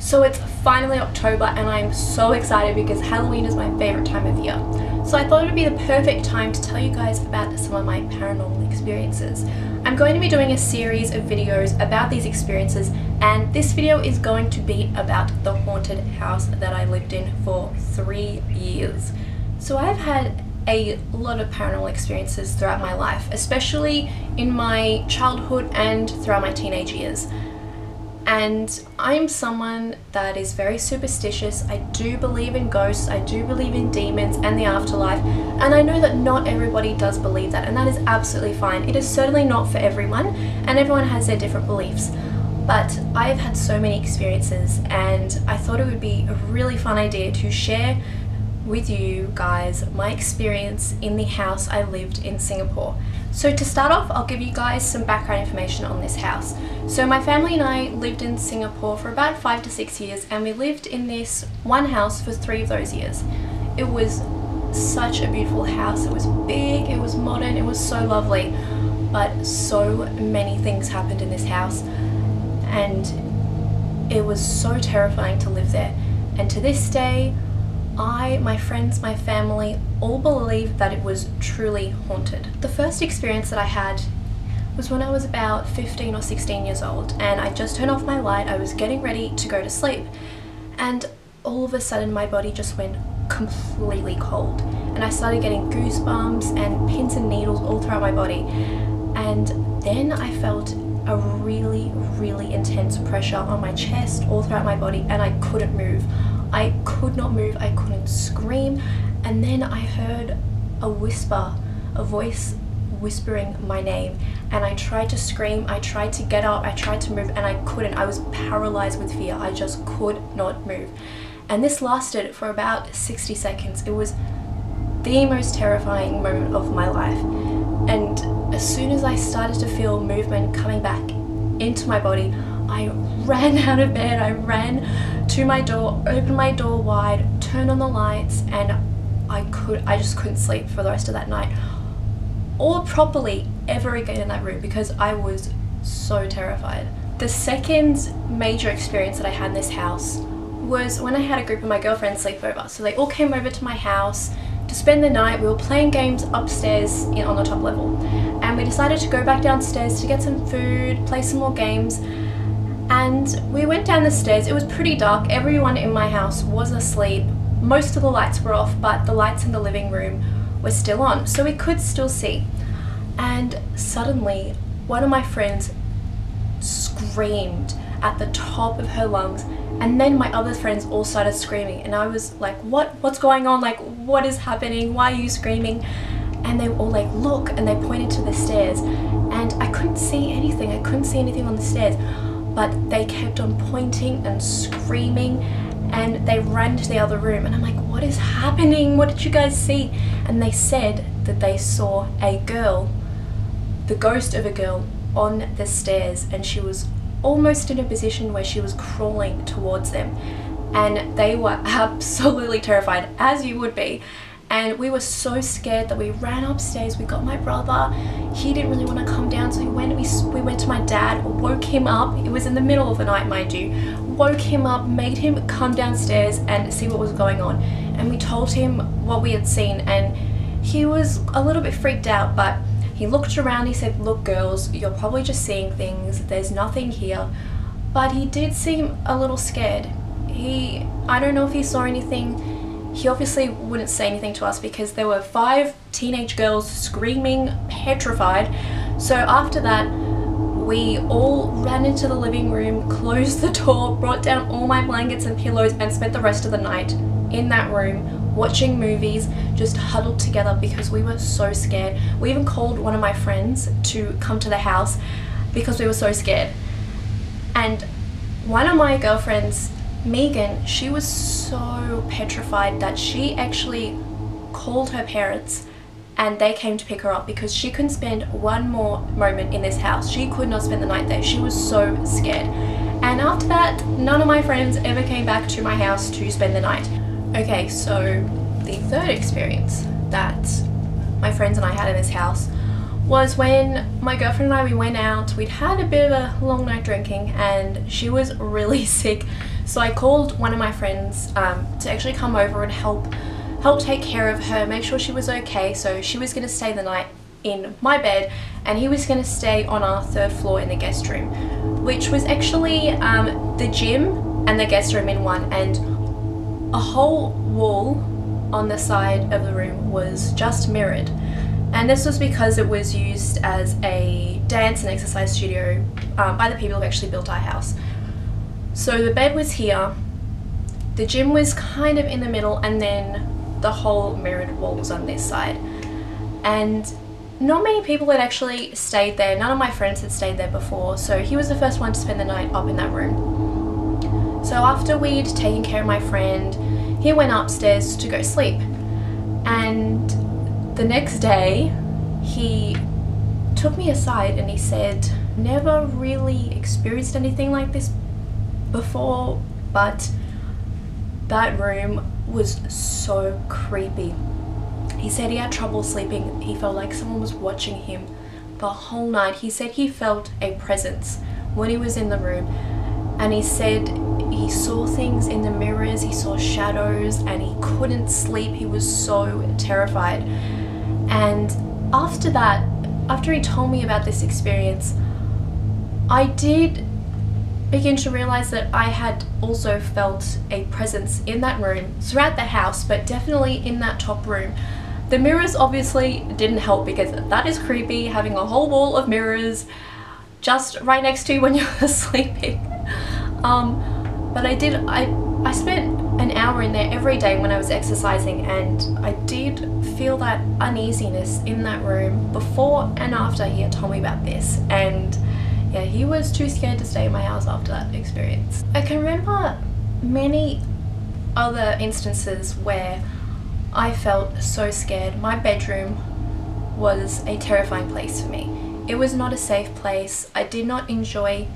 So it's finally October and I'm so excited because Halloween is my favorite time of year. So I thought it would be the perfect time to tell you guys about some of my paranormal experiences. I'm going to be doing a series of videos about these experiences, and this video is going to be about the haunted house that I lived in for 3 years. So I've had a lot of paranormal experiences throughout my life, especially in my childhood and throughout my teenage years. And I'm someone that is very superstitious. I do believe in ghosts, I do believe in demons and the afterlife, and I know that not everybody does believe that, and that is absolutely fine. It is certainly not for everyone, and everyone has their different beliefs. But I have had so many experiences, and I thought it would be a really fun idea to share with you guys my experience in the house I lived in Singapore. So to start off, I'll give you guys some background information on this house. So my family and I lived in Singapore for about 5 to 6 years, and we lived in this one house for 3 of those years. It was such a beautiful house. It was big, it was modern, it was so lovely, but so many things happened in this house, and it was so terrifying to live there. And to this day, my friends, my family all believe that it was truly haunted. The first experience that I had was when I was about 15 or 16 years old, and I just turned off my light. I was getting ready to go to sleep, and all of a sudden my body just went completely cold, and I started getting goosebumps and pins and needles all throughout my body. And then I felt a really intense pressure on my chest all throughout my body, and I couldn't move. I could not move, I couldn't scream, and then I heard a whisper, a voice whispering my name, and I tried to scream, I tried to get up, I tried to move, and I couldn't. I was paralyzed with fear. I just could not move. And this lasted for about 60 seconds. It was the most terrifying moment of my life. And as soon as I started to feel movement coming back into my body, I ran out of bed, I ran to my door, opened my door wide, turned on the lights, and I just couldn't sleep for the rest of that night or properly ever again in that room because I was so terrified. The second major experience that I had in this house was when I had a group of my girlfriends sleep over. So they all came over to my house to spend the night. We were playing games upstairs on the top level, and we decided to go back downstairs to get some food, play some more games. And we went down the stairs. It was pretty dark. Everyone in my house was asleep. Most of the lights were off, but the lights in the living room were still on, so we could still see. And suddenly, one of my friends screamed at the top of her lungs, and then my other friends all started screaming, and I was like, what's going on? Like, what is happening? Why are you screaming? And they were all like, look, and they pointed to the stairs, and I couldn't see anything. I couldn't see anything on the stairs. But they kept on pointing and screaming, and they ran to the other room, and I'm like, what is happening? What did you guys see? And they said that they saw a girl, the ghost of a girl, on the stairs, and she was almost in a position where she was crawling towards them, and they were absolutely terrified, as you would be. And we were so scared that we ran upstairs. We got my brother. He didn't really want to come down, so we went to my dad, woke him up. It was in the middle of the night, mind you. Woke him up, made him come downstairs and see what was going on. And we told him what we had seen, and he was a little bit freaked out, but he looked around. He said, look girls, you're probably just seeing things. There's nothing here. But he did seem a little scared. I don't know if he saw anything. He obviously wouldn't say anything to us because there were 5 teenage girls screaming, petrified. So after that, we all ran into the living room, closed the door, brought down all my blankets and pillows, and spent the rest of the night in that room watching movies, just huddled together because we were so scared. We even called one of my friends to come to the house because we were so scared. And one of my girlfriends, Megan, she was so petrified that she actually called her parents, and they came to pick her up because she couldn't spend one more moment in this house. She could not spend the night there. She was so scared. And after that, none of my friends ever came back to my house to spend the night. Okay, so the third experience that my friends and I had in this house was when my girlfriend and I, we went out. We'd had a bit of a long night drinking and she was really sick. So I called one of my friends to actually come over and help take care of her, make sure she was okay. So she was going to stay the night in my bed and he was going to stay on our 3rd floor in the guest room, which was actually the gym and the guest room in one, and a whole wall on the side of the room was just mirrored. And this was because it was used as a dance and exercise studio by the people who actually built our house. So the bed was here, the gym was kind of in the middle, and then the whole mirrored wall was on this side. And not many people had actually stayed there. None of my friends had stayed there before, so he was the first one to spend the night up in that room. So after we'd taken care of my friend, he went upstairs to go sleep. And the next day, he took me aside and he said, never really experienced anything like this before, but that room was so creepy. He said he had trouble sleeping. He felt like someone was watching him the whole night. He said he felt a presence when he was in the room, and he said he saw things in the mirrors, he saw shadows, and he couldn't sleep. He was so terrified. And after that, after he told me about this experience, I did begin to realize that I had also felt a presence in that room throughout the house, but definitely in that top room. The mirrors obviously didn't help, because that is creepy, having a whole wall of mirrors just right next to you when you're sleeping. But I spent an hour in there every day when I was exercising, and I did feel that uneasiness in that room before and after he had told me about this. And yeah, he was too scared to stay in my house after that experience. I can remember many other instances where I felt so scared. My bedroom was a terrifying place for me. It was not a safe place. I did not enjoy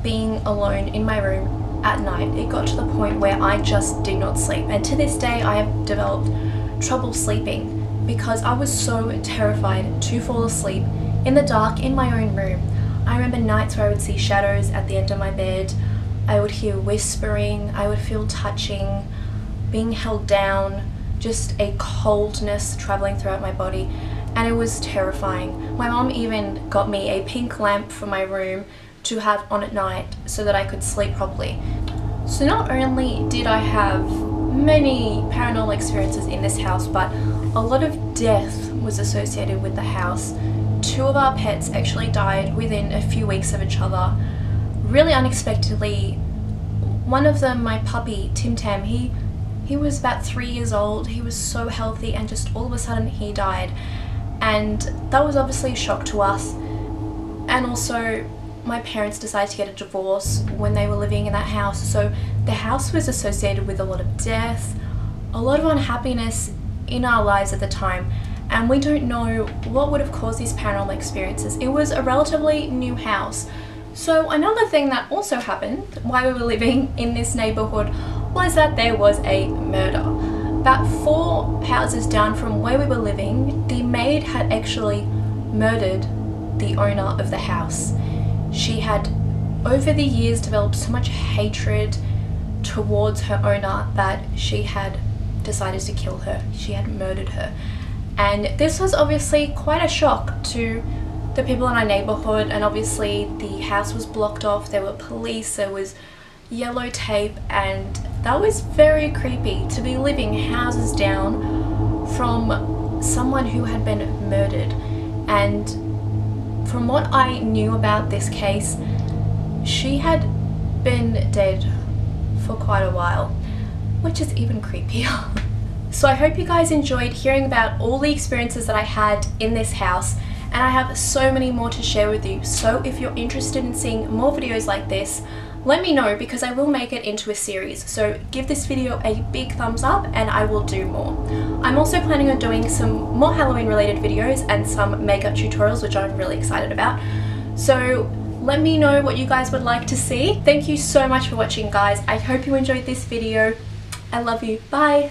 being alone in my room at night. It got to the point where I just did not sleep, and to this day I have developed trouble sleeping because I was so terrified to fall asleep in the dark in my own room. I remember nights where I would see shadows at the end of my bed, I would hear whispering, I would feel touching, being held down, just a coldness traveling throughout my body, and it was terrifying. My mom even got me a pink lamp for my room to have on at night so that I could sleep properly. So not only did I have many paranormal experiences in this house, but a lot of death was associated with the house. 2 of our pets actually died within a few weeks of each other, really unexpectedly. One of them, my puppy, Tim Tam, he was about 3 years old. He was so healthy, and just all of a sudden he died. And that was obviously a shock to us. And also, my parents decided to get a divorce when they were living in that house. So the house was associated with a lot of death, a lot of unhappiness in our lives at the time. And we don't know what would have caused these paranormal experiences. It was a relatively new house. So another thing that also happened while we were living in this neighborhood was that there was a murder. About 4 houses down from where we were living, the maid had actually murdered the owner of the house. She had, over the years, developed so much hatred towards her owner that she had decided to kill her. She had murdered her. And this was obviously quite a shock to the people in our neighborhood, and obviously the house was blocked off. There were police, there was yellow tape, and that was very creepy to be living houses down from someone who had been murdered. And from what I knew about this case, she had been dead for quite a while, which is even creepier. So I hope you guys enjoyed hearing about all the experiences that I had in this house, and I have so many more to share with you. So if you're interested in seeing more videos like this, let me know, because I will make it into a series. So give this video a big thumbs up and I will do more. I'm also planning on doing some more Halloween related videos and some makeup tutorials, which I'm really excited about. So let me know what you guys would like to see. Thank you so much for watching, guys. I hope you enjoyed this video. I love you. Bye.